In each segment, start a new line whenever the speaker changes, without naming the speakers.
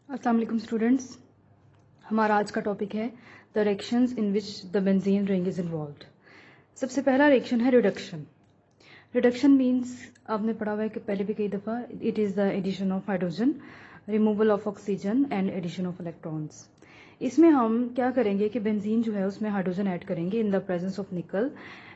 अस्सलाम वालेकुम स्टूडेंट्स। हमारा आज का टॉपिक है the reactions in which the benzene ring is involved. सबसे पहला रिएक्शन है रिडक्शन। रिडक्शन मीन्स आपने पढ़ा हुआ है कि पहले भी कई दफ़ा, it is the addition of hydrogen, removal of oxygen and addition of electrons. इसमें हम क्या करेंगे कि बेंजीन जो है उसमें हाइड्रोजन ऐड करेंगे इन द प्रेजेंस ऑफ निकल,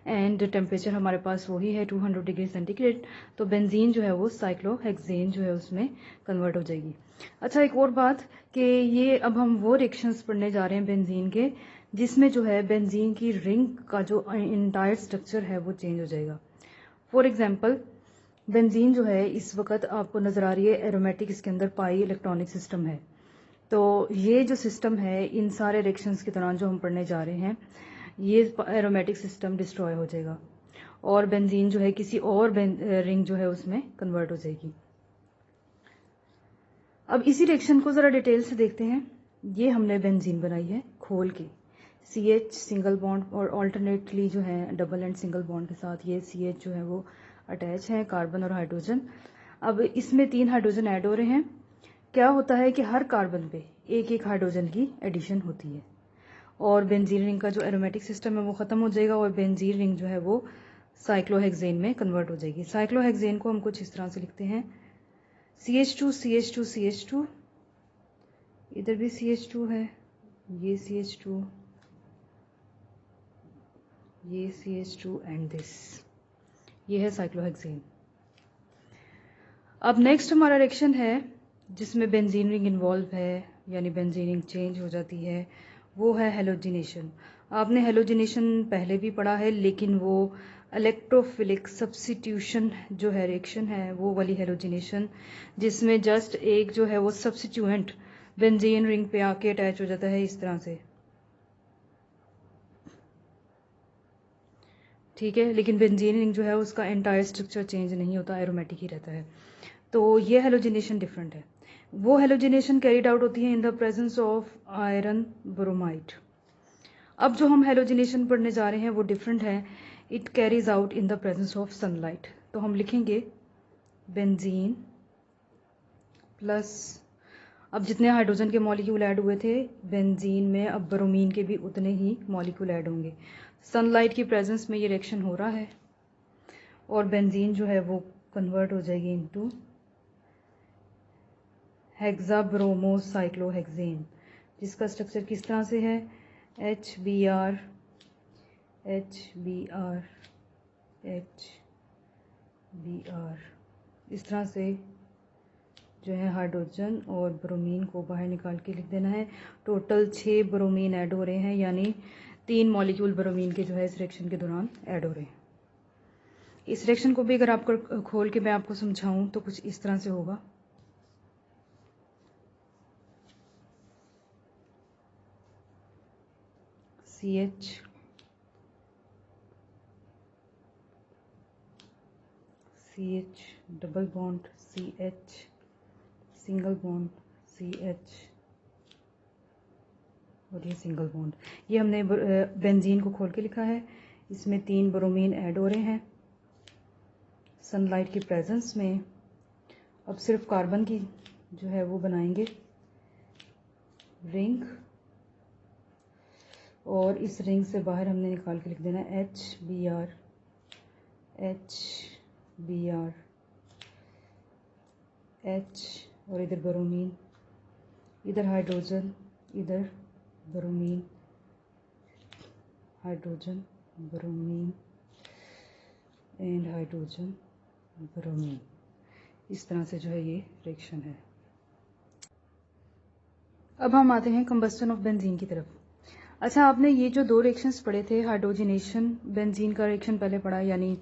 एंड टेम्परेचर हमारे पास वही है 200 डिग्री सेंटीग्रेड। तो बेंजीन जो है वो साइक्लोहेक्सेन जो है उसमें कन्वर्ट हो जाएगी। अच्छा, एक और बात कि ये अब हम वो रिएक्शंस पढ़ने जा रहे हैं बेंजीन के जिसमें जो है बेंजीन की रिंग का जो इंटायर स्ट्रक्चर है वो चेंज हो जाएगा। फॉर एग्जाम्पल, बेंजीन जो है इस वक्त आपको नजर आ रही है एरोमेटिक, इसके अंदर पाई इलेक्ट्रॉनिक सिस्टम है। तो ये जो सिस्टम है इन सारे रिएक्शंस के दौरान जो हम पढ़ने जा रहे हैं, ये एरोमेटिक सिस्टम डिस्ट्रॉय हो जाएगा और बेंजीन जो है किसी और रिंग जो है उसमें कन्वर्ट हो जाएगी। अब इसी रिएक्शन को जरा डिटेल से देखते हैं। ये हमने बेंजीन बनाई है खोल के, CH सिंगल बॉन्ड और ऑल्टरनेटली जो है डबल एंड सिंगल बॉन्ड के साथ ये CH जो है वो अटैच है, कार्बन और हाइड्रोजन। अब इसमें 3 हाइड्रोजन ऐड हो रहे हैं। क्या होता है कि हर कार्बन पे एक एक हाइड्रोजन की एडिशन होती है और बेंजीन रिंग का जो एरोमेटिक सिस्टम है वो खत्म हो जाएगा और बेंजीन रिंग जो है वो साइक्लोहेक्सेन में कन्वर्ट हो जाएगी। साइक्लोहेक्सेन को हम कुछ इस तरह से लिखते हैं, CH2 CH2 CH2, इधर भी CH2 है, ये CH2, ये CH2 एंड दिस, ये है साइक्लोहेक्सेन। अब नेक्स्ट हमारा रिएक्शन है जिसमें बेंजीन रिंग इन्वॉल्व है, यानी बेंजीन रिंग चेंज हो जाती है, वो है हेलोजिनेशन। आपने हेलोजिनेशन पहले भी पढ़ा है, लेकिन वो इलेक्ट्रोफिलिक सब्स्टिट्यूशन जो है रिएक्शन है वो वाली हेलोजिनेशन, जिसमें जस्ट एक जो है वो सब्स्टिट्यूएंट बेंजीन रिंग पे आके अटैच हो जाता है इस तरह से, ठीक है। लेकिन बेंजीन रिंग जो है उसका एंटायर स्ट्रक्चर चेंज नहीं होता, एरोमेटिक ही रहता है। तो ये हेलोजिनेशन डिफरेंट है। वो हेलोजिनेशन कैरिड आउट होती है in the presence of iron bromide. अब जो हम हेलोजिनेशन पढ़ने जा रहे हैं वो डिफरेंट है, it carries out in the presence of sunlight. तो हम लिखेंगे बेंजीन प्लस, अब जितने हाइड्रोजन के मॉलिक्यूल ऐड हुए थे बेंजीन में, अब ब्रोमीन के भी उतने ही मॉलिक्यूल ऐड होंगे। सनलाइट की प्रेजेंस में ये रिएक्शन हो रहा है और बेंजीन जो है वो कन्वर्ट हो जाएगी इनटू हेक्साब्रोमोसाइक्लोहेक्सेन, जिसका स्ट्रक्चर किस तरह से है, HBr HBr HBr। इस तरह से जो है हाइड्रोजन और ब्रोमीन को बाहर निकाल के लिख देना है। टोटल 6 ब्रोमीन ऐड हो रहे हैं, यानी 3 मॉलिक्यूल ब्रोमीन के जो है इस रिएक्शन के दौरान ऐड हो रहे हैं। इस रिएक्शन को भी अगर आपको खोल के मैं आपको समझाऊं तो कुछ इस तरह से होगा, CH CH double bond CH single bond CH और ये सिंगल बॉन्ड। ये हमने बेंजीन को खोल के लिखा है, इसमें 3 ब्रोमीन ऐड हो रहे हैं सनलाइट की प्रेजेंस में। अब सिर्फ कार्बन की जो है वो बनाएंगे रिंग और इस रिंग से बाहर हमने निकाल के लिख देना HBr HBr H और इधर ब्रोमीन, इधर हाइड्रोजन, इधर bromine, hydrogen bromine and hydrogen bromine. इस तरह से जो है ये रिएक्शन है। अब हम आते हैं कंबस्टन ऑफ बेंजीन की तरफ। अच्छा, आपने ये जो 2 रिएक्शंस पढ़े थे, हाइड्रोजिनेशन बेंजीन का रिएक्शन पहले पढ़ा यानी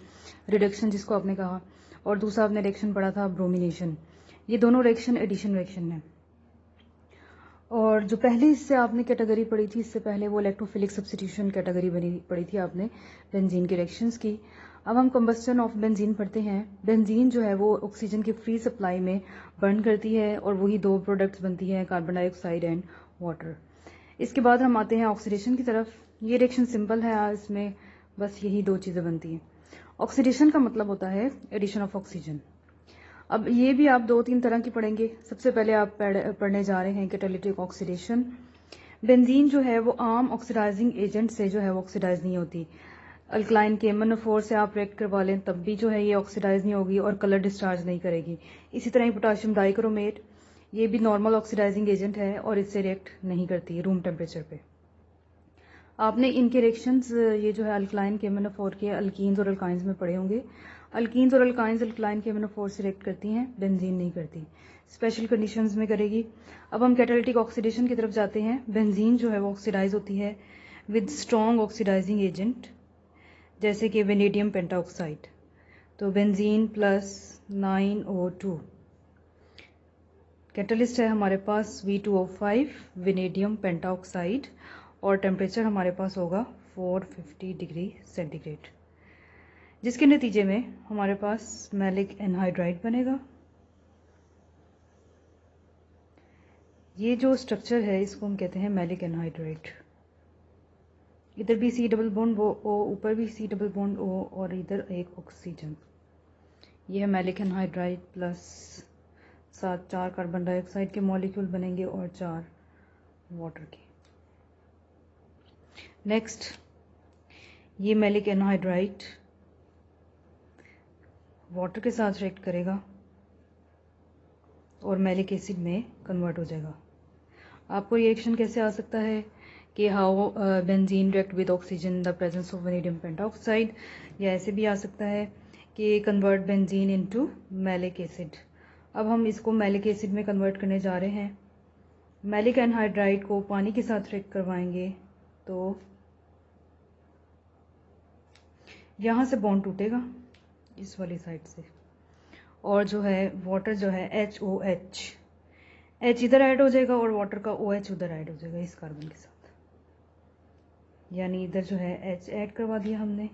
रिडक्शन जिसको आपने कहा, और दूसरा आपने रिएक्शन पढ़ा था ब्रोमिनेशन। ये दोनों रिएक्शन एडिशन रिएक्शन है। और जो पहले इससे आपने कैटेगरी पढ़ी थी, इससे पहले वो इलेक्ट्रोफिलिक सब्स्टिट्यूशन कैटेगरी पढ़ी थी आपने बेंजीन के रिएक्शंस की। अब हम कंबस्टन ऑफ बेंजीन पढ़ते हैं। बेंजीन जो है वो ऑक्सीजन की फ्री सप्लाई में बर्न करती है और वही 2 प्रोडक्ट्स बनती हैं, कार्बन डाइऑक्साइड एंड वाटर। इसके बाद हम आते हैं ऑक्सीडेशन की तरफ। ये रिएक्शन सिंपल है, इसमें बस यही 2 चीज़ें बनती हैं। ऑक्सीडेशन का मतलब होता है एडिशन ऑफ ऑक्सीजन। अब ये भी आप 2-3 तरह की पढ़ेंगे। सबसे पहले आप पढ़ने जा रहे हैं कैटालिटिक ऑक्सीडेशन। बेंजीन जो है वो आम ऑक्सीडाइजिंग एजेंट से जो है वो ऑक्सीडाइज नहीं होती। अल्कलाइन KMnO4 से आप रिएक्ट करवा लें तब भी जो है ये ऑक्सीडाइज नहीं होगी और कलर डिस्चार्ज नहीं करेगी। इसी तरह ही पोटाशियम डाइक्रोमेट, ये भी नॉर्मल ऑक्सीडाइजिंग एजेंट है और इससे रिएक्ट नहीं करती रूम टेम्परेचर पे। आपने इनके रिएक्शंस ये जो है अल्कलाइन KMnO4 के अल्कीन्स और अल्काइंस में पढ़े होंगे। अल्कीन्स और अल्काइंस अल्कलाइन KMnO4 से रिएक्ट करती हैं, बेंजीन नहीं करती, स्पेशल कंडीशंस में करेगी। अब हम कैटालिटिक ऑक्सीडेशन की तरफ जाते हैं। बेंजीन जो है वो ऑक्सीडाइज होती है विद स्ट्रॉन्ग ऑक्सीडाइजिंग एजेंट जैसे कि वेनेडियम पेंटाऑक्साइड। तो बेंजीन प्लस 9O2 कैटलिस्ट है हमारे पास V2O5 वेनेडियम पेंटाऑक्साइड और टेम्परेचर हमारे पास होगा 450 डिग्री सेंटीग्रेड, जिसके नतीजे में हमारे पास मैलिक एनहाइड्राइड बनेगा। ये जो स्ट्रक्चर है इसको हम कहते हैं मैलिक एनहाइड्राइड। इधर भी C डबल बॉन्ड O, ऊपर भी C डबल बॉन्ड O और इधर एक ऑक्सीजन। ये है maleic anhydride plus 4 carbon dioxide के मॉलिक्यूल बनेंगे और 4 वाटर के। नेक्स्ट, ये मैलिक एनहाइड्राइड वाटर के साथ रिएक्ट करेगा और मैलिक एसिड में कन्वर्ट हो जाएगा। आपको रिएक्शन कैसे आ सकता है कि how benzene react with oxygen in the presence of vanadium pentoxide, या ऐसे भी आ सकता है कि convert benzene into malic acid. अब हम इसको मैलिक एसिड में कन्वर्ट करने जा रहे हैं। मैलिक एनहाइड्राइड को पानी के साथ रिएक्ट करवाएंगे तो यहाँ से बॉन्ड टूटेगा इस वाली साइड से, और जो है वाटर जो है HOH, H इधर ऐड हो जाएगा और वाटर का OH उधर ऐड हो जाएगा इस कार्बन के साथ। यानी इधर जो है H ऐड करवा दिया हमने,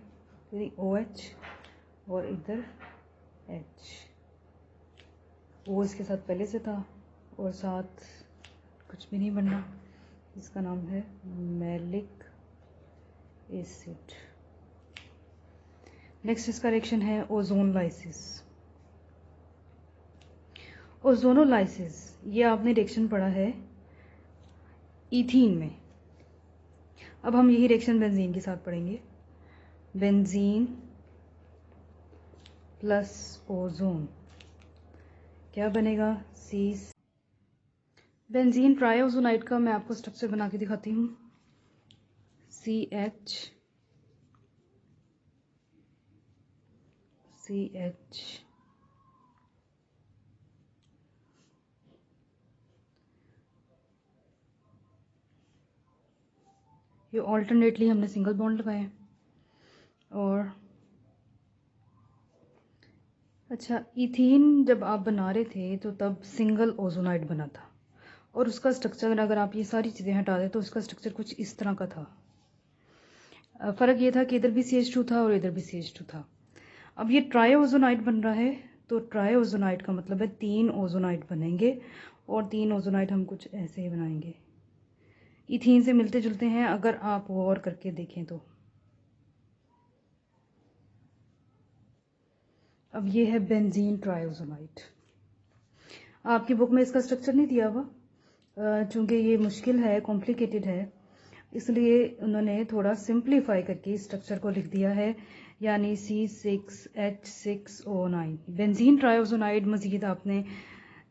फिर OH और इधर H। O इसके साथ पहले से था और साथ कुछ भी नहीं बनना, इसका नाम है मैलिक एसिड। नेक्स्ट इसका रिएक्शन है ओजोनलाइसिस। ओजोनोलाइसिस ये आपने रिएक्शन पढ़ा है ईथीन में। अब हम यही रिएक्शन बेंजीन के साथ पढ़ेंगे। बेंजीन प्लस ओजोन क्या बनेगा? बेंजीन ट्राइओजोनाइड का मैं आपको स्ट्रक्चर बना के दिखाती हूँ। CH ये ऑल्टरनेटली हमने सिंगल बॉन्ड लगाए। और अच्छा, इथीन जब आप बना रहे थे तो तब सिंगल ओजोनाइड बना था और उसका स्ट्रक्चर अगर आप ये सारी चीज़ें हटा दें तो उसका स्ट्रक्चर कुछ इस तरह का था। फ़र्क ये था कि इधर भी CH2 था और इधर भी CH2 था। अब ये ट्राइओजोनाइड बन रहा है तो ट्राइओजोनाइड का मतलब है 3 ओजोनाइड बनेंगे और 3 ओजोनाइड हम कुछ ऐसे ही बनाएंगे। इथीन से मिलते जुलते हैं अगर आप गौर करके देखें तो। अब ये है बेंजीन ट्राइओजोनाइड। आपकी बुक में इसका स्ट्रक्चर नहीं दिया हुआ चूँकि ये मुश्किल है, कॉम्प्लिकेटेड है, इसलिए उन्होंने थोड़ा सिंप्लीफाई करके स्ट्रक्चर को लिख दिया है, यानी C6H6O9। बेंजीन ट्राइओजोनाइड मज़ीद आपने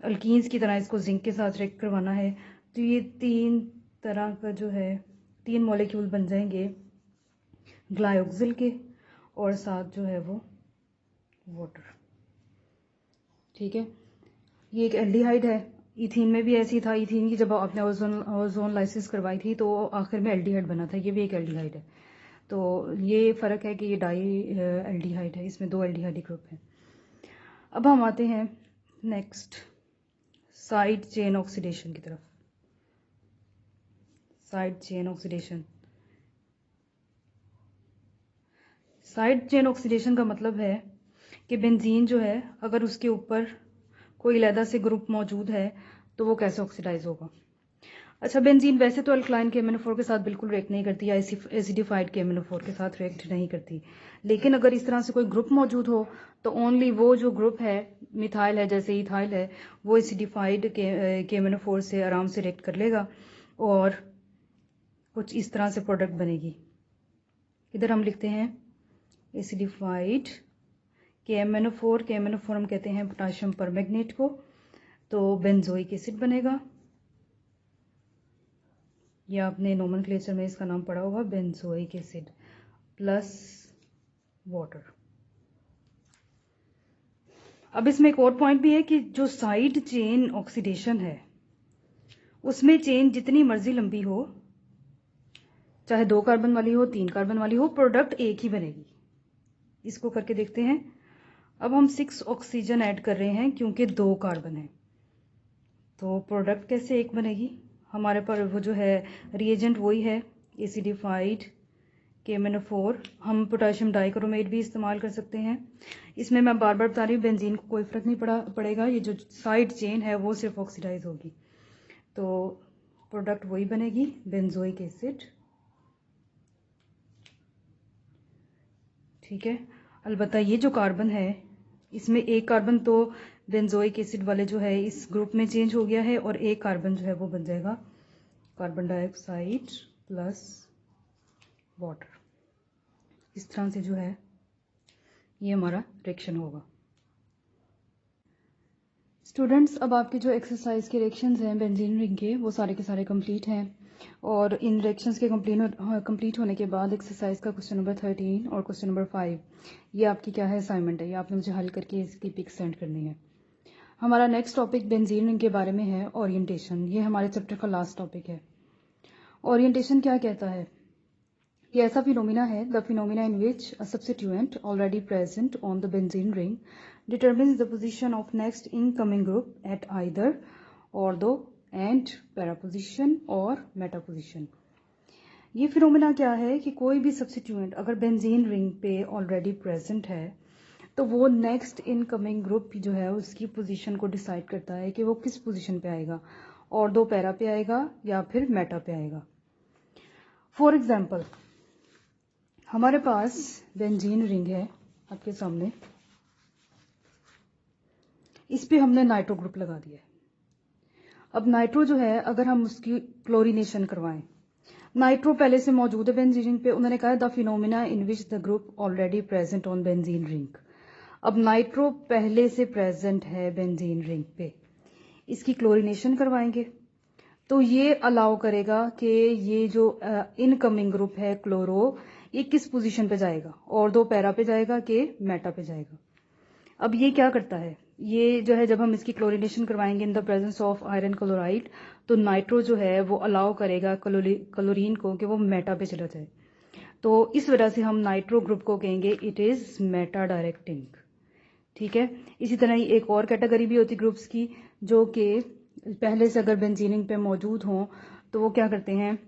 अल्कीन्स की तरह इसको जिंक के साथ रिएक्ट करवाना है तो ये 3 तरह का जो है 3 मॉलिक्यूल बन जाएंगे ग्लाइऑक्सिल के और साथ जो है वो वाटर। ठीक है, ये एक एल्डिहाइड है। इथीन में भी ऐसी था, इथीन की जब आपने ओजोन लाइसिस करवाई थी तो आखिर में एल्डिहाइड बना था। ये भी एक एल्डिहाइड है। तो ये फ़र्क है कि ये डाई एल्डिहाइड है, इसमें 2 एल्डिहाइड ग्रुप हैं। अब हम आते हैं नेक्स्ट साइड चेन ऑक्सीडेशन की तरफ। Side chain oxidation, side chain oxidation का मतलब है कि बेंजीन जो है अगर उसके ऊपर कोई अलहदा से ग्रुप मौजूद है तो वो कैसे ऑक्सीडाइज होगा। अच्छा, बेंजीन वैसे तो अल्कलाइन KMnO4 के साथ बिल्कुल रिएक्ट नहीं करती या एसिडिफाइड KMnO4 के साथ रिएक्ट नहीं करती, लेकिन अगर इस तरह से कोई ग्रुप मौजूद हो तो ओनली वो जो ग्रुप है, मिथाइल है जैसे इथाइल है, वो एसिडिफाइड KMnO4 से आराम से रिएक्ट कर लेगा और कुछ इस तरह से प्रोडक्ट बनेगी। इधर हम लिखते हैं एसिडिफाइड KMnO4 हम कहते हैं पोटाशियम परमैंगनेट को, तो बेंजोइक एसिड बनेगा। या आपने नोमेनक्लेचर में इसका नाम पढ़ा होगा, बेंजोइक एसिड प्लस वाटर। अब इसमें एक और पॉइंट भी है कि जो साइड चेन ऑक्सीडेशन है उसमें चेन जितनी मर्जी लंबी हो, चाहे 2 कार्बन वाली हो 3 कार्बन वाली हो, प्रोडक्ट एक ही बनेगी। इसको करके देखते हैं। अब हम 6 ऑक्सीजन ऐड कर रहे हैं क्योंकि 2 कार्बन है, तो प्रोडक्ट कैसे एक बनेगी? हमारे पास वो जो है रिएजेंट वही है एसिडिफाइड KMnO4। हम पोटाशियम डाइक्रोमेट भी इस्तेमाल कर सकते हैं। इसमें मैं बार बार बता रही हूँ, बेंजीन को कोई फर्क नहीं पड़ेगा, ये जो साइड चेन है वो सिर्फ ऑक्सीडाइज होगी, तो प्रोडक्ट वही बनेगी बेंजोइक एसिड। ठीक है, अलबत्ता ये जो कार्बन है इसमें एक कार्बन तो बेंजोइक एसिड वाले जो है इस ग्रुप में चेंज हो गया है और एक कार्बन जो है वो बन जाएगा कार्बन डाइऑक्साइड प्लस वाटर। इस तरह से जो है ये हमारा रिएक्शन होगा। स्टूडेंट्स, अब आपके जो एक्सरसाइज के रिएक्शंस हैं बेंजीन रिंग के, वो सारे के सारे कंप्लीट हैं और इन रिएक्शंस के कंप्लीट होने के बाद एक्सरसाइज का क्वेश्चन नंबर 13 और क्वेश्चन नंबर 5 ये आपकी क्या है असाइनमेंट है, ये आपने मुझे हल करके इसकी पिक सेंड करनी है। हमारा नेक्स्ट टॉपिक बेंजीन रिंग के बारे में है ओरिएंटेशन। ये हमारे चैप्टर का लास्ट टॉपिक है। ओरिएंटेशन क्या कहता है? ये ऐसा फिनोमिना है, the phenomena in which a substituent already present on the benzene ring determines the position of next incoming group at either ortho and para position or meta position। ये phenomena क्या है कि कोई भी सब्स्टिट्यूएंट अगर benzene ring पे already present है तो वो नेक्स्ट इनकमिंग ग्रुप जो है उसकी पोजीशन को डिसाइड करता है कि वो किस पोजीशन पे आएगा, ऑर्थो पैरा पे आएगा या फिर मेटा पे आएगा। फॉर एग्जाम्पल, हमारे पास बेंजीन रिंग है आपके सामने, इस पे हमने नाइट्रो ग्रुप लगा दिया है। अब नाइट्रो जो है अगर हम उसकी क्लोरीनेशन करवाएं, नाइट्रो पहले से मौजूद है बेंजीन रिंग पे, उन्होंने कहा the phenomena in which the group already present on benzene ring. अब नाइट्रो पहले से प्रेजेंट है बेंजीन रिंग पे, इसकी क्लोरीनेशन करवाएंगे तो ये अलाउ करेगा कि ये जो इनकमिंग ग्रुप है क्लोरो, ये किस पोजीशन पे जाएगा, ऑर्थो पैरा पे जाएगा कि मेटा पे जाएगा। अब ये क्या करता है, ये जो है जब हम इसकी क्लोरीनेशन करवाएंगे in the presence of iron chloride, तो नाइट्रो जो है वो अलाउ करेगा क्लोरीन को कि वो मेटा पे चला जाए। तो इस वजह से हम नाइट्रो ग्रुप को कहेंगे इट इज मेटा डायरेक्टिंग। ठीक है, इसी तरह ही एक और कैटेगरी भी होती ग्रुप्स की जो कि पहले से अगर बेंजीनिंग पे मौजूद हों तो वो क्या करते हैं,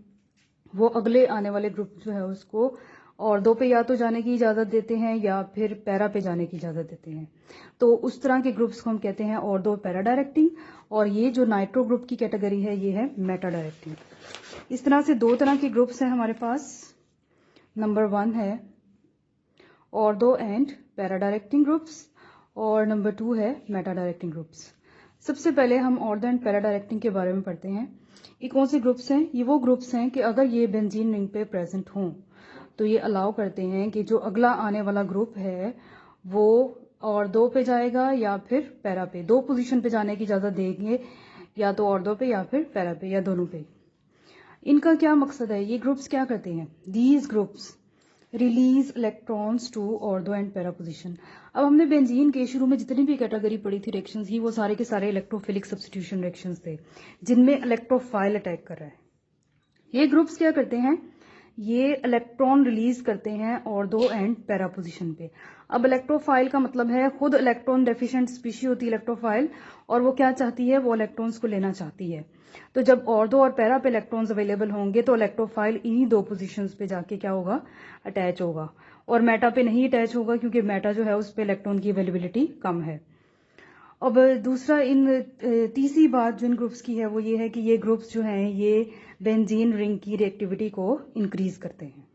वो अगले आने वाले ग्रुप जो है उसको ऑर्थो पे या तो जाने की इजाज़त देते हैं या फिर पैरा पे जाने की इजाज़त देते हैं। तो उस तरह के ग्रुप्स को हम कहते हैं ऑर्थो पैरा डायरेक्टिंग, और ये जो नाइट्रो ग्रुप की कैटेगरी है ये है मेटा डायरेक्टिंग। इस तरह से 2 तरह के ग्रुप्स हैं हमारे पास। नंबर 1 है ortho and para directing groups और नंबर 2 है मेटा डायरेक्टिंग ग्रुप्स। सबसे पहले हम ऑर्थो एंड पैरा डायरेक्टिंग के बारे में पढ़ते हैं। ये कौन से ग्रुप्स हैं? ये वो ग्रुप्स हैं कि अगर ये बेंजीन रिंग पे प्रेजेंट हों तो ये अलाउ करते हैं कि जो अगला आने वाला ग्रुप है वो ऑर्थो पे जाएगा या फिर पैरा पे, 2 पोजीशन पे जाने की इजाज़त देंगे, या तो ऑर्थो पे या फिर पैरा पे या दोनों पे। इनका क्या मकसद है, ये ग्रुप्स क्या करते हैं? These groups release electrons to ortho and para position. अब हमने बेंजीन के शुरू में जितनी भी कैटेगरी पढ़ी थी रिएक्शंस की, वो सारे के सारे इलेक्ट्रोफिलिक सब्स्टिट्यूशन रिएक्शंस थे जिनमें इलेक्ट्रोफाइल अटैक कर रहा है। ये ग्रुप्स क्या करते हैं, ये इलेक्ट्रॉन रिलीज करते हैं ऑर्थो एंड पैरा पोजीशन पे। अब इलेक्ट्रोफाइल का मतलब है खुद इलेक्ट्रॉन डेफिशिएंट स्पीशी होती है इलेक्ट्रोफाइल, और वो क्या चाहती है, वो इलेक्ट्रॉन्स को लेना चाहती है। तो जब ऑर्थो और पैरा पे इलेक्ट्रॉन्स अवेलेबल होंगे तो इलेक्ट्रोफाइल इन्हीं 2 पोजीशंस पे जाके क्या होगा, अटैच होगा, और मेटा पे नहीं अटैच होगा क्योंकि मेटा जो है उस पे इलेक्ट्रॉन की अवेलेबिलिटी कम है। अब दूसरा तीसरी बात जो इन ग्रुप्स की है वो ये है कि ये ग्रुप्स जो हैं ये बेंजीन रिंग की रिएक्टिविटी को इंक्रीज करते हैं।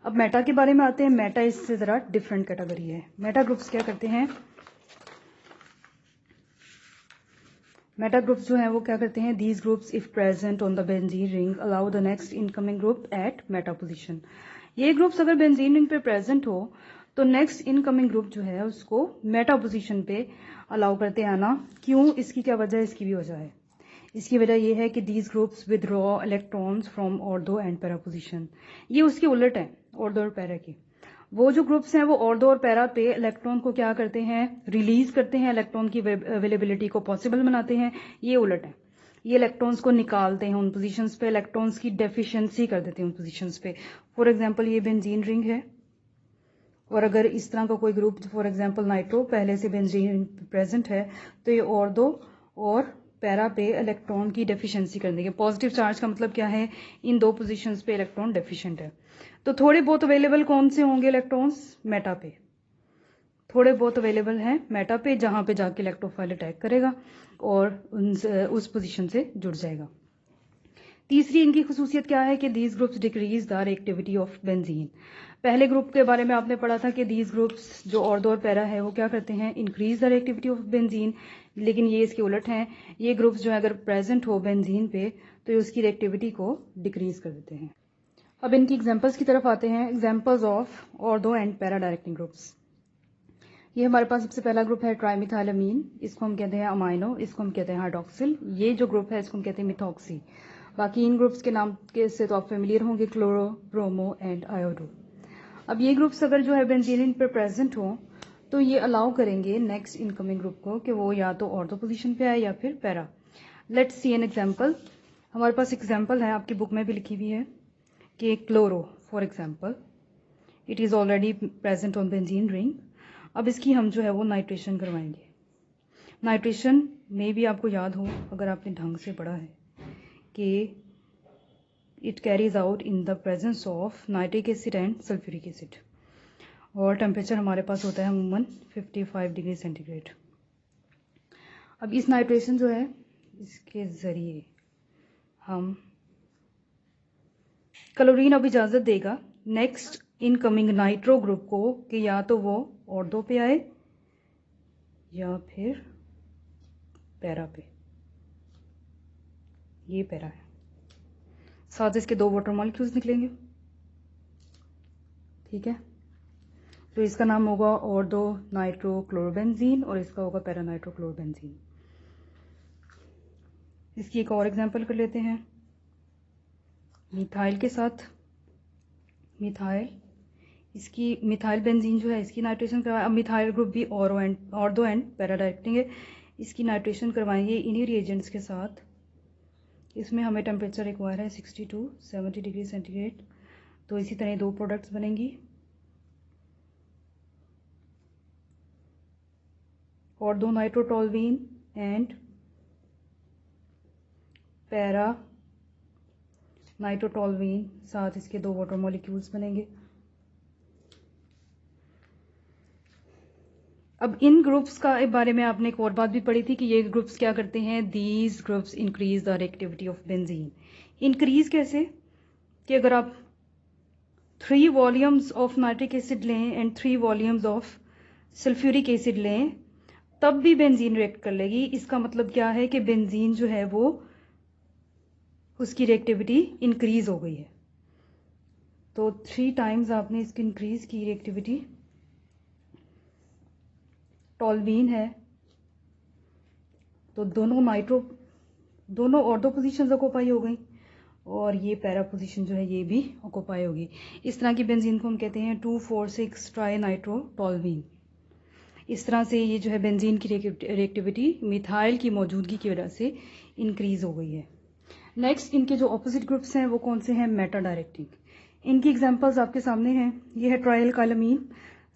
अब मेटा के बारे में आते हैं। मेटा इससे ज़रा डिफरेंट कैटेगरी है। मेटा ग्रुप्स क्या करते हैं? मेटा ग्रुप्स जो हैं वो क्या करते हैं? These groups if present on the benzene ring allow the next incoming group at meta position. ये ग्रुप्स अगर बेंजीन रिंग पे प्रेजेंट हो तो नेक्स्ट इनकमिंग ग्रुप जो है उसको मेटा पोजीशन पे अलाउ करते हैं आना। क्यों? इसकी क्या वजह है? इसकी भी वजह है। इसकी वजह यह है कि these groups withdraw electrons from ortho and para position. ये उसके उलट है ऑर्थो और पैरा के। वो जो ग्रुप्स हैं वो ऑर्थो और पैरा पे इलेक्ट्रॉन को क्या करते हैं? रिलीज करते हैं, इलेक्ट्रॉन की अवेलेबिलिटी को पॉसिबल बनाते हैं। ये उलट है, ये इलेक्ट्रॉन्स को निकालते हैं उन पोजीशंस पे, इलेक्ट्रॉन्स की डेफिशिएंसी कर देते हैं उन पोजीशंस पे। फॉर एग्जांपल ये बेंजीन रिंग है और अगर इस तरह का कोई ग्रुप फॉर एग्जांपल नाइट्रो पहले से बेंजीन प्रेजेंट है तो ये ऑर्थो और पैरा पे इलेक्ट्रॉन की डेफिशिएंसी कर देंगे। पॉजिटिव चार्ज का मतलब क्या है? इन दो पोजीशंस पे इलेक्ट्रॉन डेफिशिएंट है। तो थोड़े बहुत अवेलेबल कौन से होंगे इलेक्ट्रॉन्स? मेटा पे। थोड़े बहुत अवेलेबल हैं मेटा पे, जहां पे जाके इलेक्ट्रोफाइल अटैक करेगा और उस पोजीशन से जुड़ जाएगा। तीसरी इनकी खसूसियत क्या है कि these groups decrease the reactivity of benzene. पहले ग्रुप के बारे में आपने पढ़ा था कि दीज ग्रुप्स जो ऑर्थो और पैरा है वो क्या करते हैं? Increase the reactivity of benzene. लेकिन ये इसके उलट हैं। ये ग्रुप्स जो है अगर प्रेजेंट हो बेंजीन पे तो ये उसकी रिएक्टिविटी को डिक्रीज कर देते हैं। अब इनकी एग्जांपल्स की तरफ आते हैं। Examples of ortho and para directing groups. ये हमारे पास सबसे पहला ग्रुप है ट्राइमिथाइलामीन। इसको हम कहते हैं अमाइनो, इसको हम कहते हैं हाइड्रोक्सिल। ये जो ग्रुप है इसको हम कहते हैं मिथॉक्सी। बाकी इन ग्रुप्स के नाम के से तो आप फेमिलियर होंगे, क्लोरो, ब्रोमो एंड आयोडो। अब ये ग्रुप्स अगर जो है बेंजीन पे प्रेजेंट हो तो ये अलाउ करेंगे नेक्स्ट इनकमिंग ग्रुप को कि वो या तो ऑर्थो पोजीशन पे आए या फिर para. Let's see an example. हमारे पास एग्जांपल है, आपकी बुक में भी लिखी हुई है कि chloro for example it is already present on benzene ring. अब इसकी हम जो है वो नाइट्रेशन करवाएंगे। नाइट्रेशन में भी आपको याद हो अगर आपने ढंग से पढ़ा है कि it carries out in the presence of nitric acid and sulphuric acid और टेम्परेचर हमारे पास होता है अमूमन 55 डिग्री सेंटीग्रेड। अब इस नाइट्रेशन जो है इसके ज़रिए हम क्लोरीन अब इजाज़त देगा नेक्स्ट इनकमिंग नाइट्रो ग्रुप को कि या तो वो ऑर्थो पे आए या फिर पैरा पे। ये पैरा है, साथ इसके दो वाटर मॉलिक्यूल्स निकलेंगे, ठीक है। तो इसका नाम होगा ऑर्थो नाइट्रो क्लोरोबेंजीन और इसका होगा पैरा नाइट्रो क्लोरोबेंजीन। इसकी एक और एग्जांपल कर लेते हैं मिथाइल के साथ। मिथाइल, इसकी मिथाइल बेंजीन जो है इसकी नाइट्रेशन करवाएं। अब मिथाइल ग्रुप भी ऑर्थो एंड पैरा डायरेक्टिंग है। इसकी नाइट्रेशन करवाएंगे इन्हीं रिएजेंट्स के साथ। इसमें हमें टेम्परेचर रिक्वायर है 60 to 70 डिग्री सेंटीग्रेड। तो इसी तरह दो प्रोडक्ट्स बनेंगी, ऑर्थो नाइट्रोटोल्वीन एंड पैरा नाइट्रोटोल्वीन, साथ इसके दो वाटर मॉलिक्यूल्स बनेंगे। अब इन ग्रुप्स का बारे में आपने एक और बात भी पढ़ी थी कि ये ग्रुप्स क्या करते हैं? These groups increase the reactivity of benzene. Increase कैसे? कि अगर आप 3 वॉल्यूम्स ऑफ नाइट्रिक एसिड लें and 3 volumes of sulphuric acid लें तब भी बेंजीन रिएक्ट कर लेगी। इसका मतलब क्या है कि बेंजीन जो है वो उसकी रिएक्टिविटी इंक्रीज हो गई है। तो 3 टाइम्स आपने इसकी इंक्रीज की रिएक्टिविटी। टोल्वीन है तो दोनों ऑर्थो पोजीशंस ऑक्यूपाई हो गई और ये पैरा पोजीशन जो है ये भी ऑक्यूपाई होगी। इस तरह की बेंजीन को हम कहते हैं 2,4,6 ट्राई नाइट्रो टोल्वीन। इस तरह से ये जो है बेंजीन की रिएक्टिविटी मिथाइल की मौजूदगी की वजह से इंक्रीज हो गई है। नेक्स्ट इनके जो ऑपोजिट ग्रुप्स हैं वो कौन से हैं? Meta directing. इनकी एग्जांपल्स आपके सामने हैं। ये है ट्रायल कालामीन,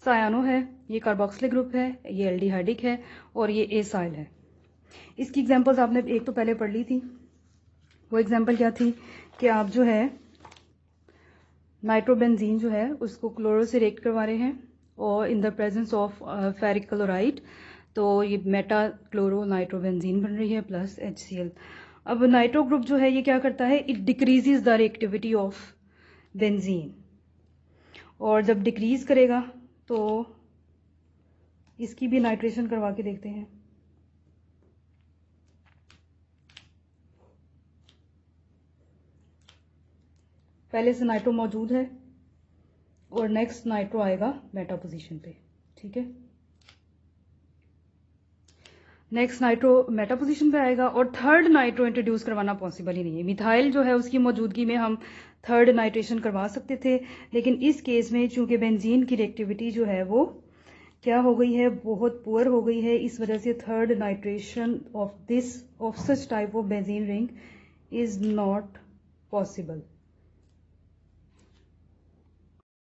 सायानो है, ये कार्बोक्सिलिक ग्रुप है, ये एल्डिहाइडिक है और ये एसाइल है। इसकी एग्जांपल्स आपने एक तो पहले पढ़ ली थी। वो एग्जांपल क्या थी कि आप जो है नाइट्रोबेंजीन जो है उसको क्लोरो से रिएक्ट करवा रहे हैं और in the presence of ferric chloride तो ये मेटा क्लोरो नाइट्रोबेंजीन बन रही है प्लस HCl। अब नाइट्रो ग्रुप जो है ये क्या करता है, it decreases the reactivity of benzene, और जब डिक्रीज करेगा तो इसकी भी नाइट्रेशन करवा के देखते हैं। पहले से नाइट्रो मौजूद है और नेक्स्ट नाइट्रो आएगा मेटा पोजीशन पे, ठीक है। नेक्स्ट नाइट्रो मेटा पोजीशन पे आएगा और थर्ड नाइट्रो इंट्रोड्यूस करवाना पॉसिबल ही नहीं है। मिथाइल जो है उसकी मौजूदगी में हम थर्ड नाइट्रेशन करवा सकते थे, लेकिन इस केस में चूंकि बेंजीन की रिएक्टिविटी जो है वो क्या हो गई है, बहुत पुअर हो गई है, इस वजह से third nitration of such type of benzene ring is not possible.